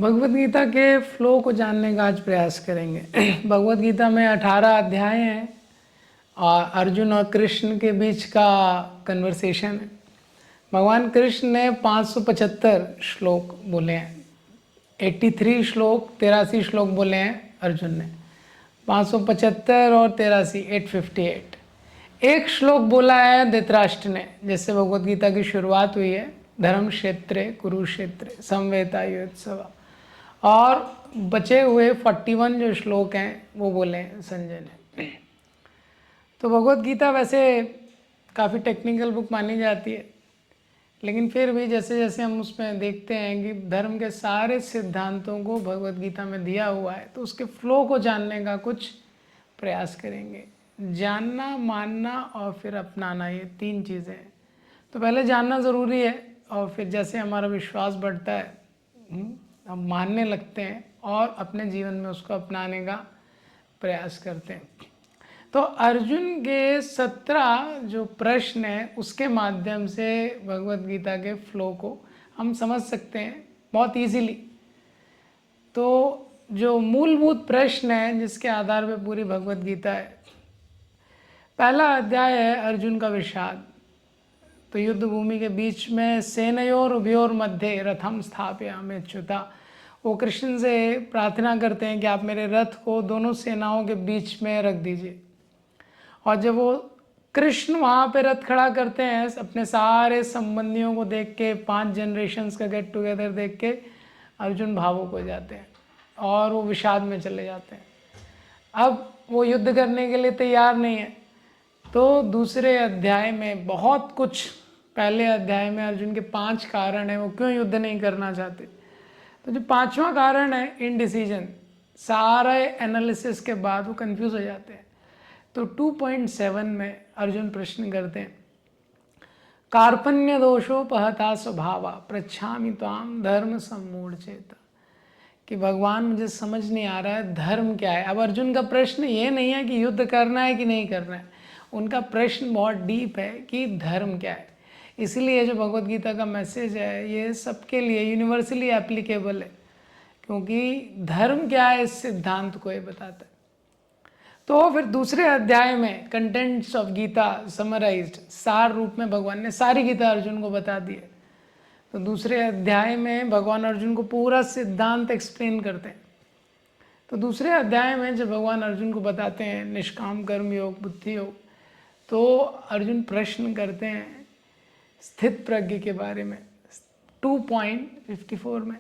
भगवत गीता के फ्लो को जानने का आज प्रयास करेंगे। भगवत गीता में 18 अध्याय हैं और अर्जुन और कृष्ण के बीच का कन्वर्सेशन है। भगवान कृष्ण ने 575 श्लोक बोले हैं, 83 श्लोक 83 श्लोक बोले हैं अर्जुन ने, 575 और 83 858। एक श्लोक बोला है धृतराष्ट्र ने, जैसे भगवत गीता की शुरुआत हुई है, धर्म क्षेत्रे कुरुक्षेत्रे समवेतायुत्सव, और बचे हुए 41 जो श्लोक हैं वो बोले हैं संजय ने। तो भगवत गीता वैसे काफ़ी टेक्निकल बुक मानी जाती है, लेकिन फिर भी जैसे जैसे हम उसमें देखते हैं कि धर्म के सारे सिद्धांतों को भगवत गीता में दिया हुआ है, तो उसके फ्लो को जानने का कुछ प्रयास करेंगे। जानना, मानना और फिर अपनाना, ये 3 चीज़ें हैं। तो पहले जानना ज़रूरी है और फिर जैसे हमारा विश्वास बढ़ता है हम मानने लगते हैं और अपने जीवन में उसको अपनाने का प्रयास करते हैं। तो अर्जुन के 17 जो प्रश्न हैं उसके माध्यम से भगवत गीता के फ्लो को हम समझ सकते हैं बहुत इजीली। तो जो मूलभूत प्रश्न है जिसके आधार पर पूरी भगवत गीता है, पहला अध्याय है अर्जुन का विषाद। तो युद्ध भूमि के बीच में सेनयोर उभयोर मध्य रथम स्थापयामि च्युता, वो कृष्ण से प्रार्थना करते हैं कि आप मेरे रथ को दोनों सेनाओं के बीच में रख दीजिए। और जब वो कृष्ण वहाँ पे रथ खड़ा करते हैं, अपने सारे संबंधियों को देख के, 5 जनरेशन्स का गेट टुगेदर देख के अर्जुन भावुक हो जाते हैं और वो विषाद में चले जाते हैं। अब वो युद्ध करने के लिए तैयार नहीं है। तो दूसरे अध्याय में बहुत कुछ, पहले अध्याय में अर्जुन के 5 कारण हैं वो क्यों युद्ध नहीं करना चाहते। तो जो 5वां कारण है इनडिसीजन, सारे एनालिसिस के बाद वो कंफ्यूज हो जाते हैं। तो 2.7 में अर्जुन प्रश्न करते हैं, कार्पण्य दोषोपहता स्वभावा पृच्छामि त्वाम धर्म सम्मूढ़चेता, कि भगवान मुझे समझ नहीं आ रहा है धर्म क्या है। अब अर्जुन का प्रश्न ये नहीं है कि युद्ध करना है कि नहीं करना है, उनका प्रश्न बहुत डीप है कि धर्म क्या है। इसीलिए जो भगवत गीता का मैसेज है ये सबके लिए यूनिवर्सली एप्लीकेबल है, क्योंकि धर्म क्या है इस सिद्धांत को ये बताता है। तो फिर दूसरे अध्याय में कंटेंट्स ऑफ गीता समराइज्ड, सार रूप में भगवान ने सारी गीता अर्जुन को बता दी है। तो दूसरे अध्याय में भगवान अर्जुन को पूरा सिद्धांत एक्सप्लेन करते हैं। तो दूसरे अध्याय में जब भगवान अर्जुन को बताते हैं निष्काम कर्म योग, बुद्धि योग, तो अर्जुन प्रश्न करते हैं स्थित प्रज्ञ के बारे में। 2.54 में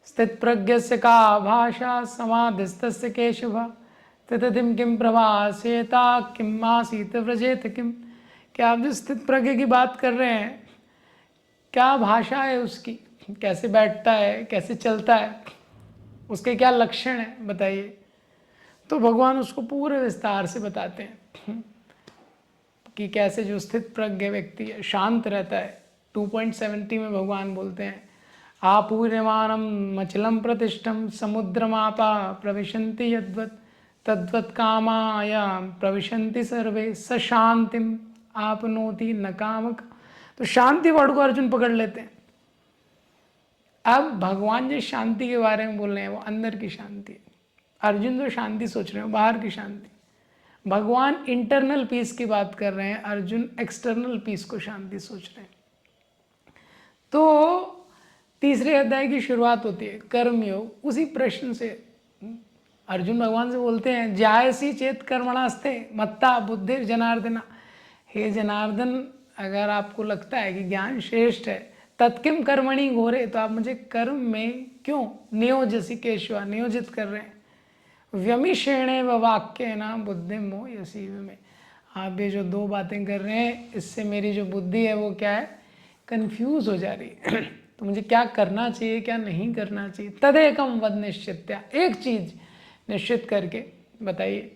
स्थित प्रज्ञ से का भाषा समाधिस्तस्य केशव तथिम किम प्रभासेता किम आसीत व्रजेत किम, क्या आप जो स्थित प्रज्ञ की बात कर रहे हैं, क्या भाषा है उसकी, कैसे बैठता है, कैसे चलता है, उसके क्या लक्षण है बताइए। तो भगवान उसको पूरे विस्तार से बताते हैं कि कैसे जो स्थित प्रज्ञ व्यक्ति है शांत रहता है। 2.70 में भगवान बोलते हैं, आपूर्यमानम मचलम प्रतिष्ठम समुद्रमापा प्रविशन्ति यद्वत् तद्वत् कामाया प्रविशन्ति सर्वे स शांतिम आपनोति न कामक। तो शांति वर्ड को अर्जुन पकड़ लेते हैं। अब भगवान जो शांति के बारे में बोल रहे हैं वो अंदर की शांति है, अर्जुन जो शांति सोच रहे हैं बाहर की शांति। भगवान इंटरनल पीस की बात कर रहे हैं, अर्जुन एक्सटर्नल पीस को शांति सोच रहे हैं। तो तीसरे अध्याय की शुरुआत होती है कर्मयोग। उसी प्रश्न से अर्जुन भगवान से बोलते हैं, जायसी चेत कर्मणास्ते मत्ता बुद्धिर जनार्दना, हे जनार्दन अगर आपको लगता है कि ज्ञान श्रेष्ठ है, तत्किम कर्मणि घोरे, तो आप मुझे कर्म में क्यों नियोजसी केशवा नियोजित कर रहे हैं। व्यमिषेणे व वाक्य ना बुद्धि मोह यसी में, आप ये जो 2 बातें कर रहे हैं इससे मेरी जो बुद्धि है वो क्या है, कंफ्यूज हो जा रही है। तो मुझे क्या करना चाहिए क्या नहीं करना चाहिए, तदेकम वद निश्चित्या, एक चीज निश्चित करके बताइए।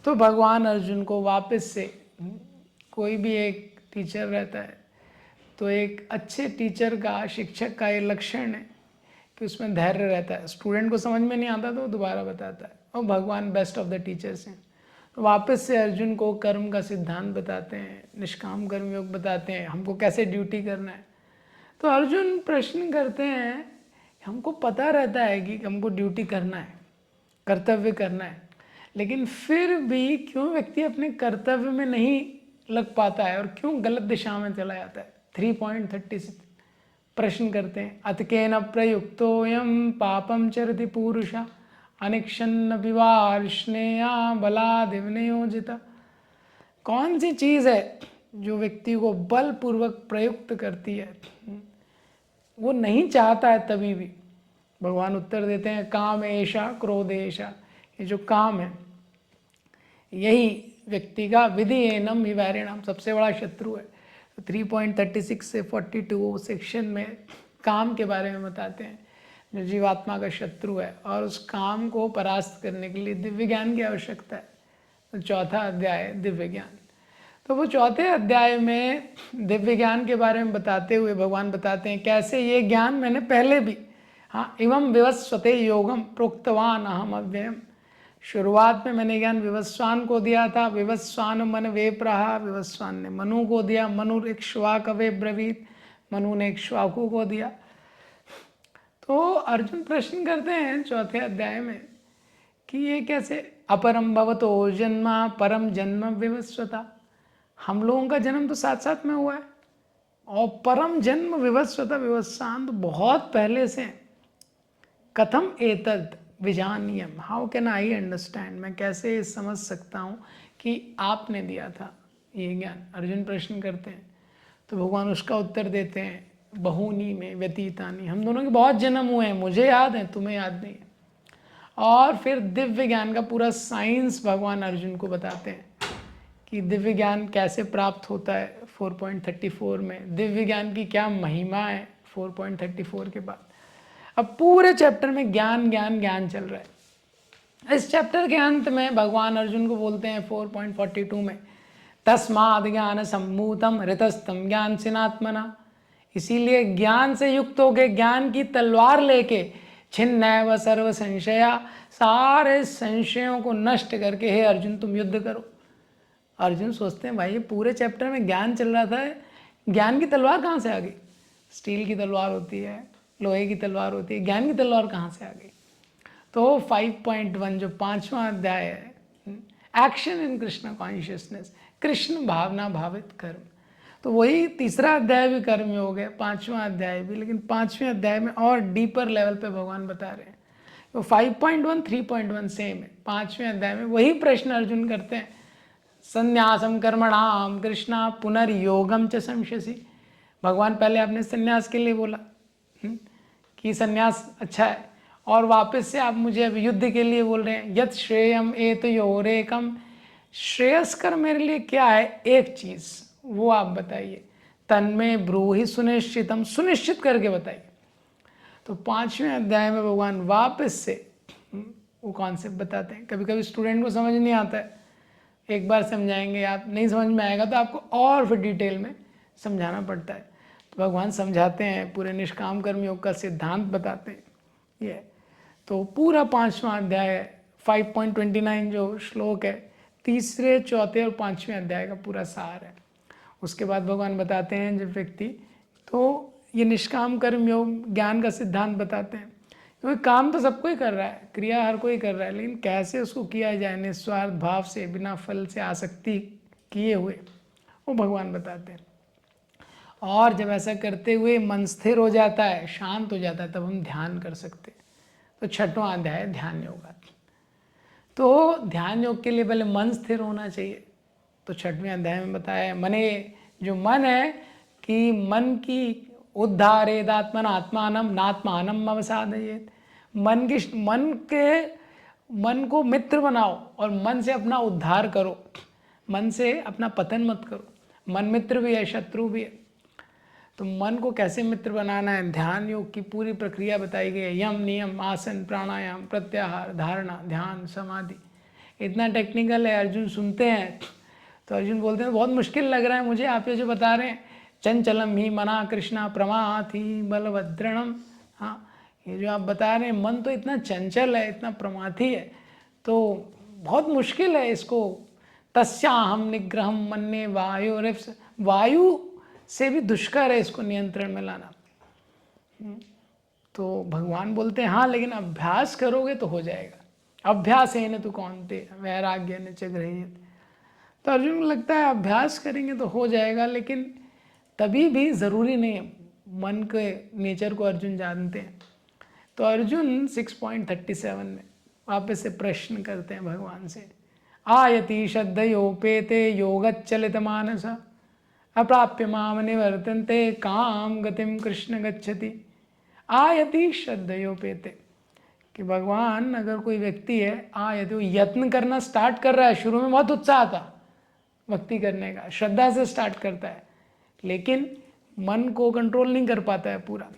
तो भगवान अर्जुन को वापस से, कोई भी एक टीचर रहता है तो एक अच्छे टीचर का, शिक्षक का ये लक्षण है कि उसमें धैर्य रहता है। स्टूडेंट को समझ में नहीं आता तो दोबारा बताता है, और भगवान बेस्ट ऑफ द टीचर्स हैं। तो वापस से अर्जुन को कर्म का सिद्धांत बताते हैं, निष्काम कर्म योग बताते हैं, हमको कैसे ड्यूटी करना है। तो अर्जुन प्रश्न करते हैं हमको पता रहता है कि हमको ड्यूटी करना है, कर्तव्य करना है, लेकिन फिर भी क्यों व्यक्ति अपने कर्तव्य में नहीं लग पाता है और क्यों गलत दिशा में चला जाता है। 3.36 प्रश्न करते हैं, अतकेन प्रयुक्तोयम पापम चरति पूरुषा अनिक्षन्न विवार्ष्णेया बलादिवनियोजिता। कौन सी चीज़ है जो व्यक्ति को बलपूर्वक प्रयुक्त करती है, वो नहीं चाहता है तभी भी। भगवान उत्तर देते हैं, काम ऐशा क्रोध ऐशा, ये जो काम है यही व्यक्ति का विधि एनम विवैरिणाम सबसे बड़ा शत्रु है। 3.36 से 42 सेक्शन में काम के बारे में बताते हैं जो जीवात्मा का शत्रु है, और उस काम को परास्त करने के लिए दिव्य ज्ञान की आवश्यकता है। तो चौथा अध्याय है दिव्य ज्ञान। तो वो चौथे अध्याय में दिव्य ज्ञान के बारे में बताते हुए भगवान बताते हैं कैसे ये ज्ञान मैंने पहले भी, हाँ, इमं विवस्वते योगम प्रोक्तवान अहम अव्ययम। शुरुआत में मैंने ज्ञान विवस्वान को दिया था, विवस्वान मन वे प्रहा, विवस्वान ने मनु को दिया, मनु इक्ष्वाक वे ब्रवीत, मनु ने इक्ष्वाकु को दिया। तो अर्जुन प्रश्न करते हैं चौथे अध्याय में कि ये कैसे, अपरम भवतो जन्मा परम जन्म विवस्वता, हम लोगों का जन्म तो साथ साथ में हुआ है, और परम जन्म विवस्वता विवस्वान तो बहुत पहले से। कथम एतद विजानीयम, हाउ कैन आई अंडरस्टैंड, मैं कैसे समझ सकता हूँ कि आपने दिया था ये ज्ञान, अर्जुन प्रश्न करते हैं। तो भगवान उसका उत्तर देते हैं, बहूनी में व्यतीतानी, हम दोनों के बहुत जन्म हुए हैं, मुझे याद है तुम्हें याद नहीं है। और फिर दिव्य ज्ञान का पूरा साइंस भगवान अर्जुन को बताते हैं कि दिव्य ज्ञान कैसे प्राप्त होता है। 4.34 में दिव्य ज्ञान की क्या महिमा है। 4.34 के बाद अब पूरे चैप्टर में ज्ञान ज्ञान ज्ञान चल रहा है। इस चैप्टर के अंत में भगवान अर्जुन को बोलते हैं 4.42 में, तस्माद् ज्ञान सम्मूतम ऋतस्तम ज्ञान सिनात्मना, इसीलिए ज्ञान से युक्त होके ज्ञान की तलवार लेके छिन्नैव सर्व संशया, सारे संशयों को नष्ट करके हे अर्जुन तुम युद्ध करो। अर्जुन सोचते हैं भाई ये पूरे चैप्टर में ज्ञान चल रहा था, ज्ञान की तलवार कहाँ से आ गई। स्टील की तलवार होती है, लोहे की तलवार होती है, ज्ञान की तलवार कहाँ से आ गई। तो 5.1 जो 5वां अध्याय है, action in Krishna consciousness, Krishna भावना भावित कर्म, तो वही तीसरा अध्याय भी कर्म हो गया, 5वां अध्याय भी, लेकिन 5वें अध्याय में और डीपर लेवल पे भगवान बता रहे हैं। तो 5.1 3.1 सेम है। 5वें अध्याय में वही प्रश्न अर्जुन करते हैं, संन्यासम कर्मणाम कृष्णा पुनर्योगम च संशसि। भगवान पहले आपने संन्यास के लिए बोला कि संन्यास अच्छा है, और वापस से आप मुझे अब युद्ध के लिए बोल रहे हैं। यत श्रेयम एतयोरेकम, श्रेयस्कर मेरे लिए क्या है एक चीज़, वो आप बताइए। तन्मे ब्रूहि सुनिश्चितम, सुनिश्चित करके बताइए। तो 5वें अध्याय में भगवान वापस से वो कॉन्सेप्ट बताते हैं। कभी कभी स्टूडेंट को समझ नहीं आता है, एक बार समझाएंगे, आप नहीं समझ में आएगा तो आपको और फिर डिटेल में समझाना पड़ता है। तो भगवान समझाते हैं, पूरे निष्काम कर्म योग का सिद्धांत बताते हैं ये। तो पूरा 5वां अध्याय 5.29 जो श्लोक है, तीसरे चौथे और 5वें अध्याय का पूरा सार है। उसके बाद भगवान बताते हैं जब व्यक्ति, तो ये निष्काम कर्म योग ज्ञान का सिद्धांत बताते हैं, क्योंकि काम तो सबको ही कर रहा है, क्रिया हर कोई कर रहा है, लेकिन कैसे उसको किया जाए निस्वार्थ भाव से, बिना फल से आसक्ति किए हुए, वो भगवान बताते हैं। और जब ऐसा करते हुए मन स्थिर हो जाता है, शांत हो जाता है, तब हम ध्यान कर सकते हैं। तो 6वां अध्याय ध्यान योग। तो ध्यान योग के लिए पहले मन स्थिर होना चाहिए। तो 6वें अध्याय में बताया है, मने जो मन है कि मन की उद्धारेदात्मन आत्मानम नात्मानम अवसादयेत, मन को मित्र बनाओ और मन से अपना उद्धार करो, मन से अपना पतन मत करो। मन मित्र भी है, शत्रु भी है। तो मन को कैसे मित्र बनाना है, ध्यान योग की पूरी प्रक्रिया बताई गई है। यम नियम आसन प्राणायाम प्रत्याहार धारणा ध्यान समाधि, इतना टेक्निकल है। अर्जुन सुनते हैं तो अर्जुन बोलते हैं बहुत मुश्किल लग रहा है मुझे, आप ये जो बता रहे हैं। चंचलम ही मना कृष्णा प्रमाथि बलभद्रणम, हाँ ये जो आप बता रहे हैं मन तो इतना चंचल है, इतना प्रमाथी है, तो बहुत मुश्किल है इसको। तस्याहम निग्रहम मन्ये वायुरिप्स, वायु से भी दुष्कर है इसको नियंत्रण में लाना। तो भगवान बोलते हैं हाँ लेकिन अभ्यास करोगे तो हो जाएगा, अभ्यास है न तू कौनते वैराग्य न च गृह्यते। तो अर्जुन को लगता है अभ्यास करेंगे तो हो जाएगा, लेकिन तभी भी ज़रूरी नहीं है, मन के नेचर को अर्जुन जानते हैं। तो अर्जुन 6.37 में वापस से प्रश्न करते हैं भगवान से, आयति श्रद्धयोपेते योगच्चलित मानस अप्राप्य माम निवर्तन्ते काम गतिम कृष्ण गच्छति। आयति श्रद्धयोपेते, कि भगवान अगर कोई व्यक्ति है आयति, वो यत्न करना स्टार्ट कर रहा है, शुरू में बहुत उत्साह था भक्ति करने का, श्रद्धा से स्टार्ट करता है, लेकिन मन को कंट्रोल नहीं कर पाता है पूरा।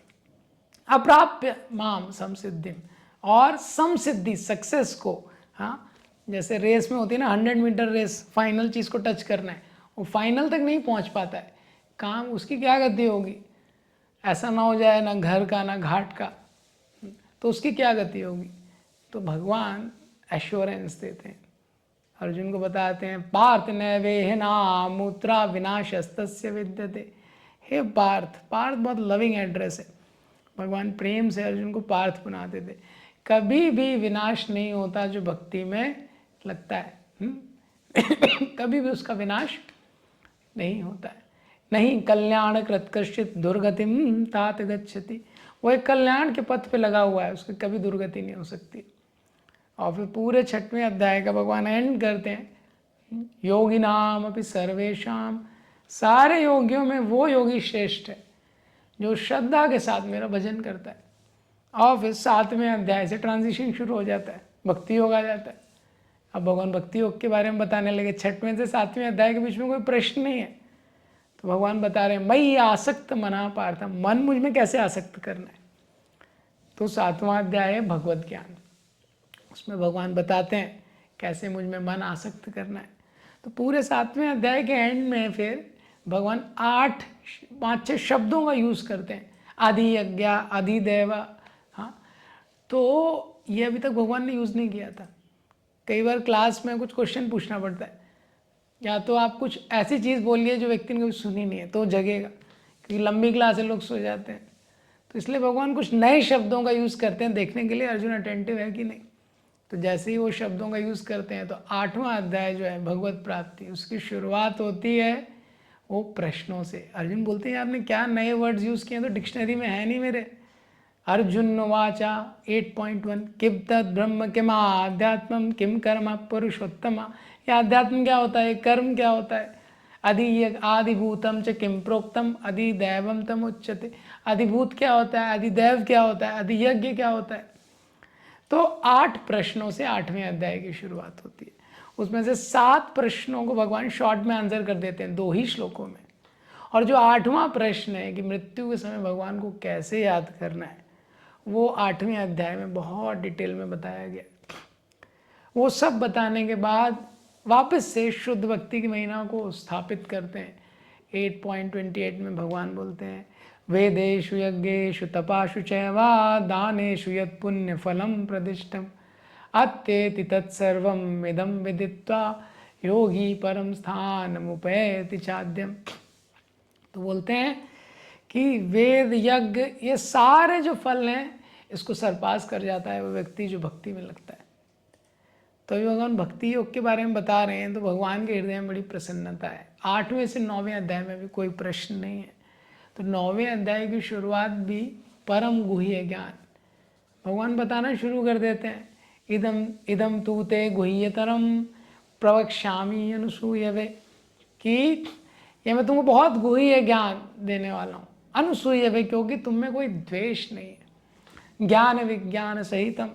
अप्राप्य माम समसिद्धि, और समसिद्धि सक्सेस को, हाँ जैसे रेस में होती है ना 100 मीटर रेस, फाइनल चीज़ को टच करना है, वो फाइनल तक नहीं पहुंच पाता है, काम उसकी क्या गति होगी, ऐसा ना हो जाए ना घर का ना घाट का, तो उसकी क्या गति होगी। तो भगवान एश्योरेंस देते हैं, अर्जुन को बताते हैं पार्थ नैवेह नामुत्रा विनाशस्तस्य विद्यते। हे पार्थ, पार्थ बहुत लविंग एड्रेस है, भगवान प्रेम से अर्जुन को पार्थ बनाते थे। कभी भी विनाश नहीं होता जो भक्ति में लगता है, कभी भी उसका विनाश नहीं होता है। नहीं कल्याण कृत कश्चित दुर्गतिम तात गच्छति, वो एक कल्याण के पथ पे लगा हुआ है, उसकी कभी दुर्गति नहीं हो सकती। और फिर पूरे 6वें अध्याय का भगवान एंड करते हैं, योगी नाम अपि सर्वेशाम, सारे योगियों में वो योगी श्रेष्ठ है जो श्रद्धा के साथ मेरा भजन करता है। और फिर 7वें अध्याय से ट्रांजिशन शुरू हो जाता है, भक्ति योग आ जाता है। अब भगवान भक्ति योग के बारे में बताने लगे, 6वें से 7वें अध्याय के बीच में कोई प्रश्न नहीं है, तो भगवान बता रहे हैं मई आसक्त मना पार्थ, मन मुझ में कैसे आसक्त करना है। तो 7वां अध्याय है भगवत ज्ञान, उसमें भगवान बताते हैं कैसे मुझ में मन आसक्त करना है। तो पूरे 7वें अध्याय के एंड में फिर भगवान 5-6 शब्दों का यूज़ करते हैं, आदि यज्ञ आदि देव, हाँ तो ये अभी तक भगवान ने यूज़ नहीं किया था। कई बार क्लास में कुछ क्वेश्चन पूछना पड़ता है, या तो आप कुछ ऐसी चीज़ बोलिए जो व्यक्ति ने कभी सुनी नहीं है तो जगेगा, क्योंकि लंबी क्लास से लोग सो जाते हैं, तो इसलिए भगवान कुछ नए शब्दों का यूज़ करते हैं देखने के लिए अर्जुन अटेंटिव है कि नहीं। तो जैसे ही वो शब्दों का यूज़ करते हैं तो 8वां अध्याय जो है भगवत प्राप्ति, उसकी शुरुआत होती है वो प्रश्नों से। अर्जुन बोलते हैं आपने क्या नए वर्ड्स यूज़ किए, तो डिक्शनरी में है नहीं मेरे। अर्जुन वाचा 8.1 किम तद ब्रह्म किम आध्यात्मम किम कर्म पुरुषोत्तम। ये अध्यात्म क्या होता है, कर्म क्या होता है, आदिभूतम च किम प्रोक्तम अधिदैवम तम उच्यते। अधिभूत क्या होता है, अधिदैव क्या होता है, अधियज्ञ क्या होता है। तो 8 प्रश्नों से 8वें अध्याय की शुरुआत होती है। उसमें से 7 प्रश्नों को भगवान शॉर्ट में आंसर कर देते हैं 2 ही श्लोकों में, और जो 8वां प्रश्न है कि मृत्यु के समय भगवान को कैसे याद करना है, वो 8वें अध्याय में बहुत डिटेल में बताया गया। वो सब बताने के बाद वापस से शुद्ध भक्ति की महिमा को स्थापित करते हैं। 8.28 में भगवान बोलते हैं वेदेषु यज्ञेषु तपाशु चैवा दानेषु यत् पुण्य फलम प्रदिष्टम अत्येति तत्सर्वम इदम विदित्वा योगी परम स्थानमुपैति चाद्यम। तो बोलते हैं कि वेद यज्ञ ये सारे जो फल हैं इसको सरपास कर जाता है वो व्यक्ति जो भक्ति में लगता है। तो अभी भगवान भक्ति योग के बारे में बता रहे हैं, तो भगवान के हृदय में बड़ी प्रसन्नता है। 8वें से 9वें अध्याय में भी कोई प्रश्न नहीं है। तो 9वें अध्याय की शुरुआत भी परम गुह्य ज्ञान, भगवान बताना शुरू कर देते हैं। इदम इदम तू ते गुह्यतरम प्रवक्ष्यामि अनुसूयवे, कि ये मैं तुमको बहुत गुह्य ज्ञान देने वाला हूँ। अनुसूयवे क्योंकि तुम में कोई द्वेष नहीं है। ज्ञान विज्ञान सहितम,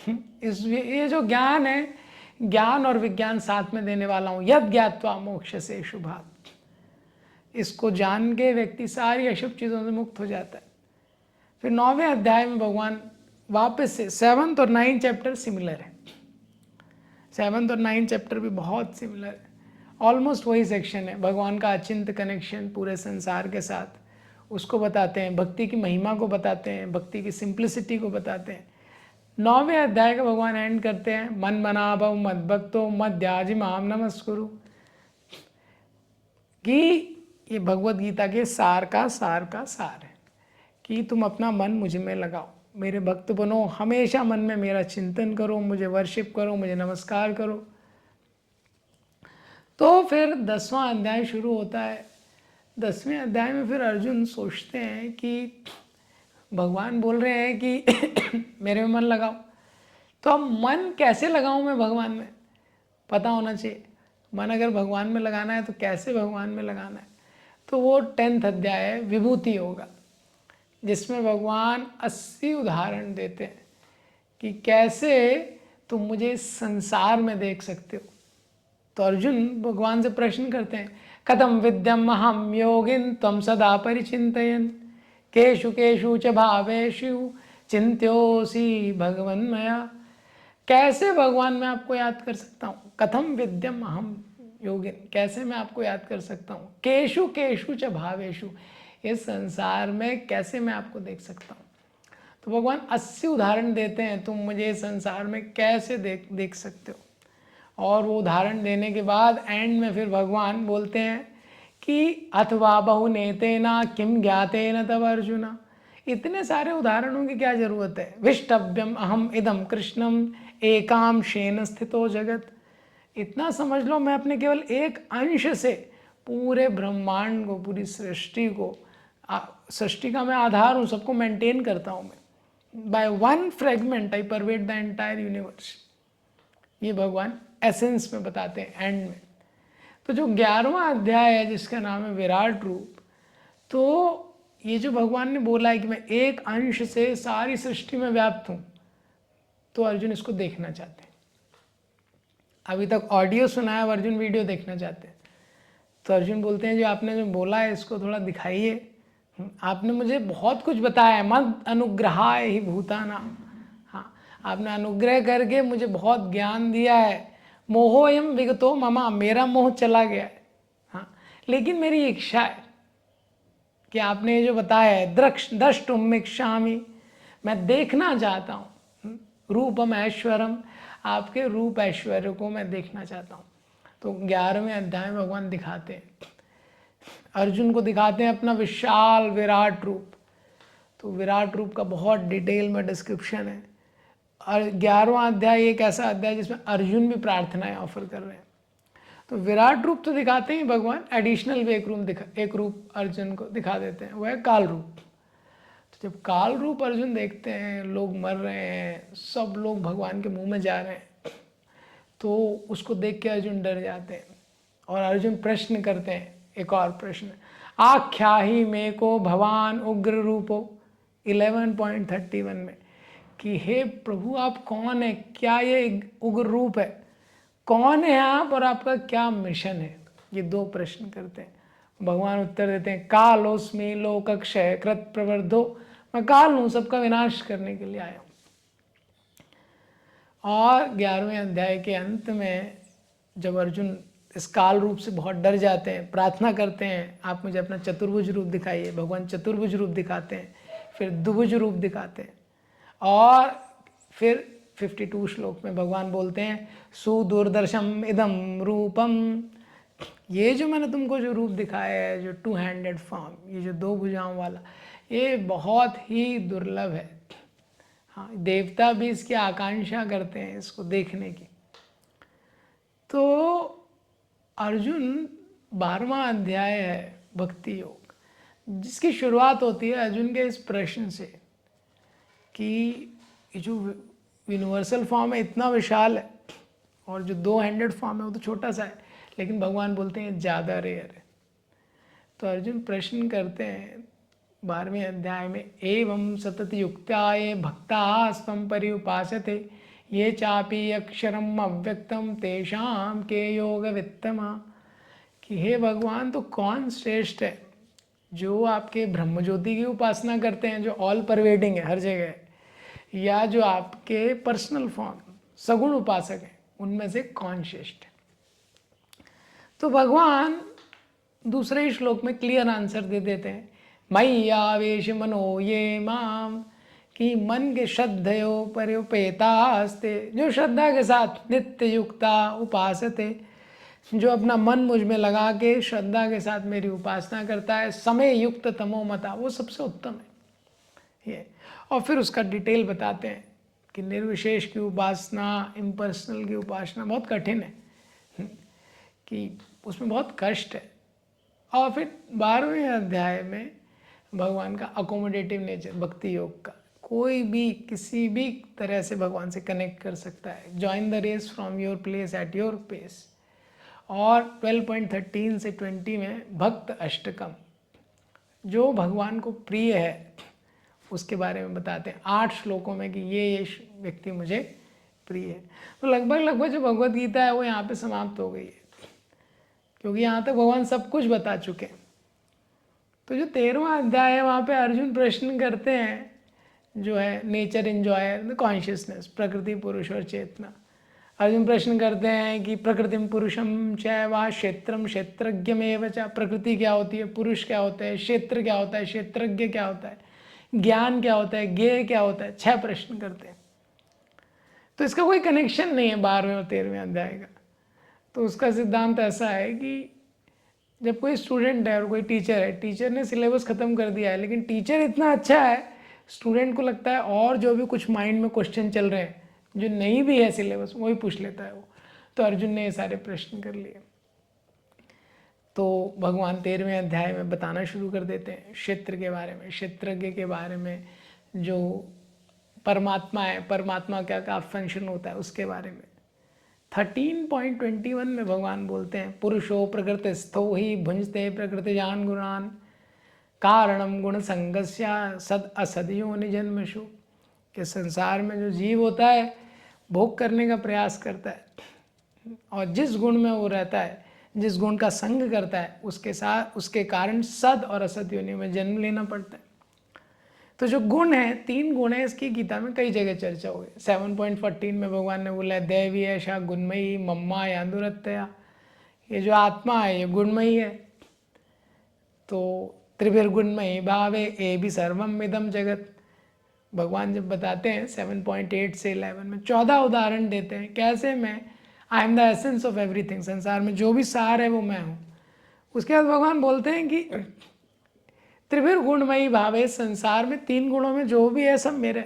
ये जो ज्ञान है, ज्ञान और विज्ञान साथ में देने वाला हूँ। यद ज्ञात्वा मोक्ष से शुभात्, इसको जान के व्यक्ति सारी अशुभ चीज़ों से मुक्त हो जाता है। फिर 9वें अध्याय में भगवान वापस से 7th और 9th चैप्टर सिमिलर है। 7th और 9th चैप्टर भी बहुत सिमिलर है, ऑलमोस्ट वही सेक्शन है। भगवान का अचिंत कनेक्शन पूरे संसार के साथ, उसको बताते हैं, भक्ति की महिमा को बताते हैं, भक्ति की सिंप्लिसिटी को बताते हैं। 9वें अध्याय का भगवान एंड करते हैं मन मनाभव मद भक्तो मध्याजि माम नमस्कुरु, कि ये भगवत गीता के सार का सार है कि तुम अपना मन मुझ में लगाओ, मेरे भक्त बनो, हमेशा मन में मेरा चिंतन करो, मुझे वर्शिप करो, मुझे नमस्कार करो। तो फिर 10वां अध्याय शुरू होता है। 10वें अध्याय में फिर अर्जुन सोचते हैं कि भगवान बोल रहे हैं कि मेरे में मन लगाओ, तो अब मन कैसे लगाऊं मैं भगवान में, पता होना चाहिए। मन अगर भगवान में लगाना है तो कैसे भगवान में लगाना है। तो वो 10th अध्याय है विभूति योगा, जिसमें भगवान 80 उदाहरण देते हैं कि कैसे तुम मुझे संसार में देख सकते हो। तो अर्जुन भगवान से प्रश्न करते हैं, कथम विद्यम अहम योगिन तम सदा परिचिन्तयन् केषु केषु च भावेषु चिन्त्योऽसि भगवन् मया। कैसे भगवान मैं आपको याद कर सकता हूँ, कथम विद्यम अहम योगिन, कैसे मैं आपको याद कर सकता हूँ, केषु केषु च भावेषु, इस संसार में कैसे मैं आपको देख सकता हूँ। तो भगवान 80 उदाहरण देते हैं, तुम मुझे संसार में कैसे देख सकते हो। और वो उदाहरण देने के बाद एंड में फिर भगवान बोलते हैं कि अथवा बहुनेतेना किम ज्ञातेन तव अर्जुना। इतने सारे उदाहरणों की क्या जरूरत है। विष्टव्यम अहम इदम कृष्णम एकांशेन स्थितो जगत। इतना समझ लो, मैं अपने केवल एक अंश से पूरे ब्रह्मांड को, पूरी सृष्टि को, सृष्टि का मैं आधार हूँ, सबको मेंटेन करता हूँ मैं। By one fragment I pervade the entire universe. ये भगवान एसेंस में बताते हैं एंड में। तो जो 11वां अध्याय है जिसका नाम है विराट रूप, तो ये जो भगवान ने बोला है कि मैं एक अंश से सारी सृष्टि में व्याप्त हूँ, तो अर्जुन इसको देखना चाहते हैं। अभी तक ऑडियो सुना है, अब अर्जुन वीडियो देखना चाहते हैं। तो अर्जुन बोलते हैं जो आपने जो बोला है इसको थोड़ा दिखाइए। आपने मुझे बहुत कुछ बताया है, मद अनुग्रहाय ही भूतानाम। हाँ, आपने अनुग्रह करके मुझे बहुत ज्ञान दिया है। मोहोयम विगतो ममा, मेरा मोह चला गया है। हाँ, लेकिन मेरी इच्छा है कि आपने ये जो बताया है, द्रष्टुम इच्छामि, मैं देखना चाहता हूँ। रूपम ऐश्वरम, आपके रूप ऐश्वर्य को मैं देखना चाहता हूँ। तो 11वें अध्याय में भगवान दिखाते हैं, अर्जुन को दिखाते हैं अपना विशाल विराट रूप। तो विराट रूप का बहुत डिटेल में डिस्क्रिप्शन है। और 11वां अध्याय एक ऐसा अध्याय जिसमें अर्जुन भी प्रार्थनाएं ऑफर कर रहे हैं। तो विराट रूप तो दिखाते हैं भगवान, एडिशनल भी एक रूप अर्जुन को दिखा देते हैं, वो है काल रूप। तो जब काल रूप अर्जुन देखते हैं, लोग मर रहे हैं, सब लोग भगवान के मुंह में जा रहे हैं, तो उसको देख के अर्जुन डर जाते हैं। और अर्जुन प्रश्न करते हैं, एक और प्रश्न, आख्या ही मे को भगवान उग्र रूपो 11.31 में, कि हे प्रभु आप कौन है, क्या ये उग्र रूप है, कौन है आप और आपका क्या मिशन है। ये 2 प्रश्न करते हैं। भगवान उत्तर देते हैं, कालोस्मि लोकक्षय कृत प्रवर्धो, मैं काल हूँ, सबका विनाश करने के लिए आया हूँ। और 11वें अध्याय के अंत में जब अर्जुन इस काल रूप से बहुत डर जाते हैं, प्रार्थना करते हैं, आप मुझे अपना चतुर्भुज रूप दिखाइए। भगवान चतुर्भुज रूप दिखाते हैं, फिर द्विभुज रूप दिखाते हैं। और फिर 52 श्लोक में भगवान बोलते हैं, सुदुर्दर्शम इदम रूपम, ये जो मैंने तुमको जो रूप दिखाया है, जो 2 हैंडेड फॉर्म, ये जो 2 भुजाओं वाला, ये बहुत ही दुर्लभ है। हाँ, देवता भी इसकी आकांक्षा करते हैं इसको देखने की। तो अर्जुन 12वां अध्याय है भक्ति योग, जिसकी शुरुआत होती है अर्जुन के इस प्रश्न से कि ये जो यूनिवर्सल फॉर्म है इतना विशाल है, और जो 2 हैंडेड फॉर्म है वो तो छोटा सा है, लेकिन भगवान बोलते हैं ज़्यादा रेयर है। तो अर्जुन प्रश्न करते हैं 12वें अध्याय में, एवं सतत युक्ता ये भक्ता स्वं पर्युपासते ये चापि अक्षरम अव्यक्तम तेषाम के योग वित्तमा, कि हे भगवान तो कौन श्रेष्ठ है, जो आपके ब्रह्मज्योति की उपासना करते हैं, जो ऑल परवेडिंग है, हर जगह है, या जो आपके पर्सनल फॉर्म सगुण उपासक हैं, उनमें से कौन श्रेष्ठ है। तो भगवान दूसरे श्लोक में क्लियर आंसर दे देते हैं, मयि आवेश मनो ये माम, कि मन के श्रद्धयो पर्युपेतास्ते, जो श्रद्धा के साथ नित्य युक्ता उपासते, जो अपना मन मुझ में लगा के श्रद्धा के साथ मेरी उपासना करता है, समय युक्त तमो मता, वो सबसे उत्तम है। ये, और फिर उसका डिटेल बताते हैं कि निर्विशेष की उपासना, इम्पर्सनल की उपासना बहुत कठिन है, कि उसमें बहुत कष्ट है। और फिर 12वें अध्याय में भगवान का अकोमोडेटिव नेचर, भक्ति योग का, कोई भी किसी भी तरह से भगवान से कनेक्ट कर सकता है। Join the race from your place at your pace. और 12.13 से 20 में भक्त अष्टकम, जो भगवान को प्रिय है उसके बारे में बताते हैं 8 श्लोकों में कि ये व्यक्ति मुझे प्रिय है। तो लगभग जो भगवत गीता है वो यहाँ पे समाप्त हो गई है, क्योंकि यहाँ तक भगवान सब कुछ बता चुके हैं। तो जो 13वां अध्याय है वहाँ पे अर्जुन प्रश्न करते हैं, जो है नेचर एंजॉयर कॉन्शियसनेस, प्रकृति, पुरुष और चेतना। अर्जुन प्रश्न करते हैं कि प्रकृतिम पुरुषम चैवा क्षेत्रम क्षेत्रज्ञमेव च, प्रकृति क्या होती है, पुरुष क्या होता है, क्षेत्र क्या होता है, क्षेत्रज्ञ क्या होता है, ज्ञान क्या होता है, ज्ञेय क्या होता है। 6 प्रश्न करते हैं। तो इसका कोई कनेक्शन नहीं है 12वें और 13वें अध्याय का। तो उसका सिद्धांत ऐसा है कि जब कोई स्टूडेंट है और कोई टीचर है, टीचर ने सिलेबस ख़त्म कर दिया है, लेकिन टीचर इतना अच्छा है, स्टूडेंट को लगता है और जो भी कुछ माइंड में क्वेश्चन चल रहे हैं जो नहीं भी है सिलेबस, वही पूछ लेता है वो। तो अर्जुन ने ये सारे प्रश्न कर लिए। तो भगवान 13वें अध्याय में बताना शुरू कर देते हैं क्षेत्र के बारे में, क्षेत्रज्ञ के बारे में, जो परमात्मा है, परमात्मा क्या क्या फंक्शन होता है उसके बारे में। 13.21 में भगवान बोलते हैं पुरुषो प्रकृतिस्थो ही भुंजते प्रकृतिजान गुणान कारणम गुण संगस्या सद असदयो निजन्मशु, कि संसार में जो जीव होता है भोग करने का प्रयास करता है, और जिस गुण में वो रहता है, जिस गुण का संग करता है, उसके साथ उसके कारण सद और असद योनि में जन्म लेना पड़ता है। तो जो गुण है, 3 गुण है, इसकी गीता में कई जगह चर्चा हुई। 7.14 में भगवान ने बोला है दैवी ऐशा गुणमयी मम्मा यादुरत्या, ये जो आत्मा है ये गुणमयी है। तो त्रिभिर्गुणमयी भावे ए भी सर्वम इदम जगत, भगवान जब बताते हैं 7.8 से 11 में 14 उदाहरण देते हैं कैसे मैं, I am the essence of everything, संसार में जो भी सार है वो मैं हूँ। उसके बाद भगवान बोलते हैं कि त्रिभिर गुणमयी भावे, संसार में 3 गुणों में जो भी है सब मेरे,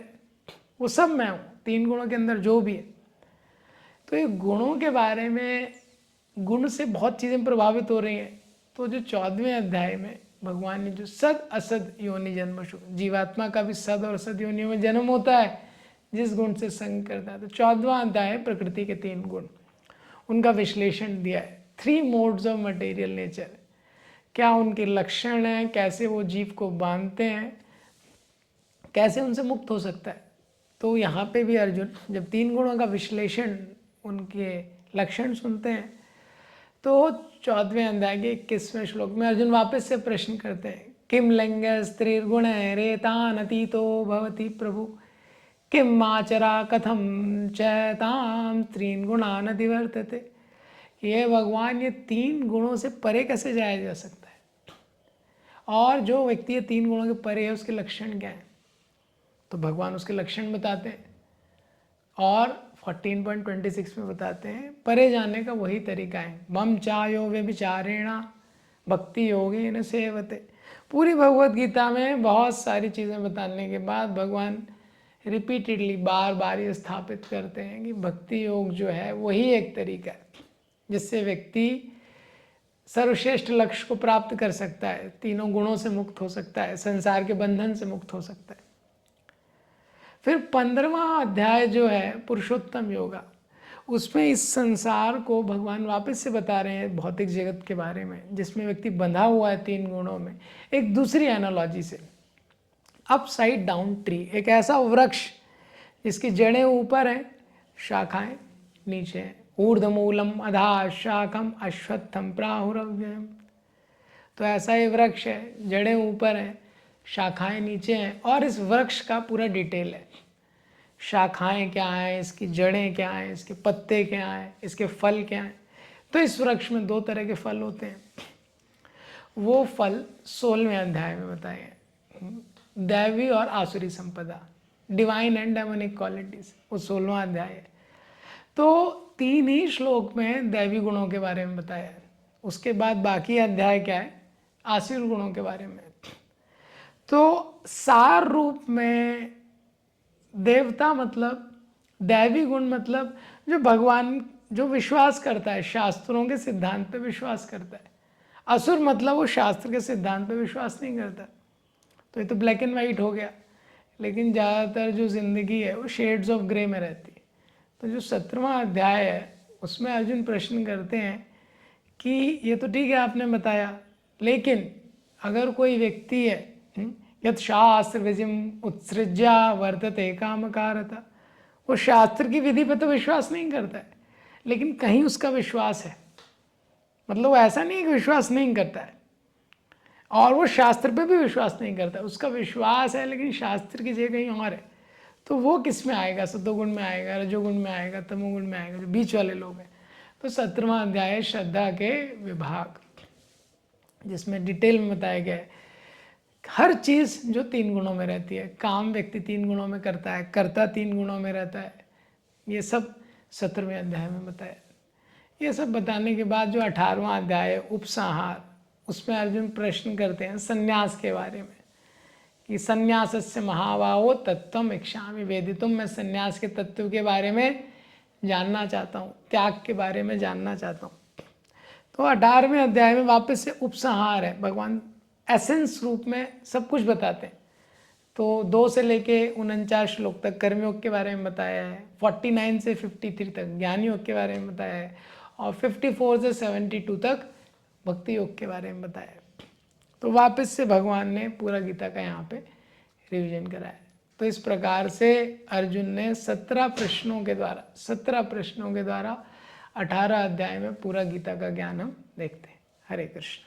वो सब मैं हूँ, 3 गुणों के अंदर जो भी है। तो ये गुणों के बारे में, गुण से बहुत चीज़ें प्रभावित हो रही हैं। तो जो 14वें अध्याय में भगवान ने जो सद असद योनि जन्म, जीवात्मा का भी सद और असद योनियों में जन्म होता है जिस गुण से संग करता है। तो 14वां अध्याय है प्रकृति के 3 गुण, उनका विश्लेषण दिया है। 3 मोड्स ऑफ मटेरियल नेचर, क्या उनके लक्षण हैं, कैसे वो जीव को बांधते हैं, कैसे उनसे मुक्त हो सकता है। तो यहाँ पे भी अर्जुन जब 3 गुणों का विश्लेषण, उनके लक्षण सुनते हैं, तो 14वें अध्याय के 21वें श्लोक में अर्जुन वापस से प्रश्न करते हैं किम लिंग स्त्रीर्गुण रेतान अतीतो भवति प्रभु किम आचरा कथम चैताम 3 गुणान अधिवर्तते। ये भगवान, ये 3 गुणों से परे कैसे जाया जा सकता है, और जो व्यक्ति ये 3 गुणों के परे है उसके लक्षण क्या है। तो भगवान उसके लक्षण बताते हैं, और 14.26 में बताते हैं परे जाने का वही तरीका है, मम चायो वे विचारेणा भक्ति योगी न सेवते। पूरी भगवत गीता में बहुत सारी चीज़ें बताने के बाद भगवान रिपीटेडली बार बार ये स्थापित करते हैं कि भक्ति योग जो है वही एक तरीका है जिससे व्यक्ति सर्वश्रेष्ठ लक्ष्य को प्राप्त कर सकता है, 3 गुणों से मुक्त हो सकता है, संसार के बंधन से मुक्त हो सकता है। फिर 15वां अध्याय जो है पुरुषोत्तम योगा, उसमें इस संसार को भगवान वापस से बता रहे हैं भौतिक जगत के बारे में, जिसमें व्यक्ति बंधा हुआ है 3 गुणों में। एक दूसरी एनालॉजी से, अपसाइड डाउन ट्री, एक ऐसा वृक्ष जिसकी जड़ें ऊपर हैं, शाखाएं नीचे हैं। ऊर्ध्वमूलम अधा शाखम अश्वत्थम प्राहुरव्ययम। तो ऐसा ये वृक्ष है, जड़ें ऊपर हैं, शाखाएं नीचे हैं, और इस वृक्ष का पूरा डिटेल है। शाखाएं क्या हैं, इसकी जड़ें क्या हैं, इसके पत्ते क्या हैं, इसके फल क्या हैं। तो इस वृक्ष में 2 तरह के फल होते हैं। वो फल 16वें अध्याय में बताए हैं, दैवी और आसुरी संपदा, डिवाइन एंड डेमोनिक क्वालिटीज, वो 16वां अध्याय है। तो 3 ही श्लोक में दैवी गुणों के बारे में बताया है। उसके बाद बाकी अध्याय क्या है, आसुरी गुणों के बारे में। तो सार रूप में देवता मतलब दैवी गुण मतलब जो भगवान जो विश्वास करता है, शास्त्रों के सिद्धांत पे विश्वास करता है। असुर मतलब वो शास्त्र के सिद्धांत पे विश्वास नहीं करता। तो ये तो ब्लैक एंड वाइट हो गया, लेकिन ज़्यादातर जो ज़िंदगी है वो शेड्स ऑफ ग्रे में रहती है। तो जो 17वां अध्याय है उसमें अर्जुन प्रश्न करते हैं कि ये तो ठीक है आपने बताया, लेकिन अगर कोई व्यक्ति है यत् शास्त्र विधिम उत्सृज्या वर्तते कामकारता, वो शास्त्र की विधि पर तो विश्वास नहीं करता है, लेकिन कहीं उसका विश्वास है, मतलब वो ऐसा नहीं है कि विश्वास नहीं करता है और वो शास्त्र पे भी विश्वास नहीं करता, उसका विश्वास है लेकिन शास्त्र की जगह कहीं और है। तो वो किस में आएगा? सत्वगुण में आएगा, रजोगुण में आएगा, तमोगुण में आएगा, जो बीच वाले लोग हैं। तो 17वां अध्याय श्रद्धा के विभाग, जिसमें डिटेल में बताया गया है हर चीज़ जो 3 गुणों में रहती है। काम व्यक्ति 3 गुणों में करता है, कर्ता 3 गुणों में रहता है, ये सब 17वें अध्याय में बताया। ये सब बताने के बाद जो 18वां अध्याय है उपसंहार, उसमें अर्जुन प्रश्न करते हैं संन्यास के बारे में कि संन्यासस्य महाबाहो तत्त्वम इच्छामि वेदितुम, मैं संन्यास के तत्व के बारे में जानना चाहता हूँ, त्याग के बारे में जानना चाहता हूँ। तो 18वें अध्याय में वापस से उपसंहार है, भगवान एसेंस रूप में सब कुछ बताते हैं। तो 2 से लेके 49 श्लोक तक कर्मयोग के बारे में बताया है, 49 से 53 तक ज्ञान योग के बारे में बताया है, और 54 से 72 तक भक्ति योग के बारे में बताया है। तो वापस से भगवान ने पूरा गीता का यहाँ पे रिवीजन कराया। तो इस प्रकार से अर्जुन ने 17 प्रश्नों के द्वारा 18 अध्याय में पूरा गीता का ज्ञान हम देखते हैं। हरे कृष्ण।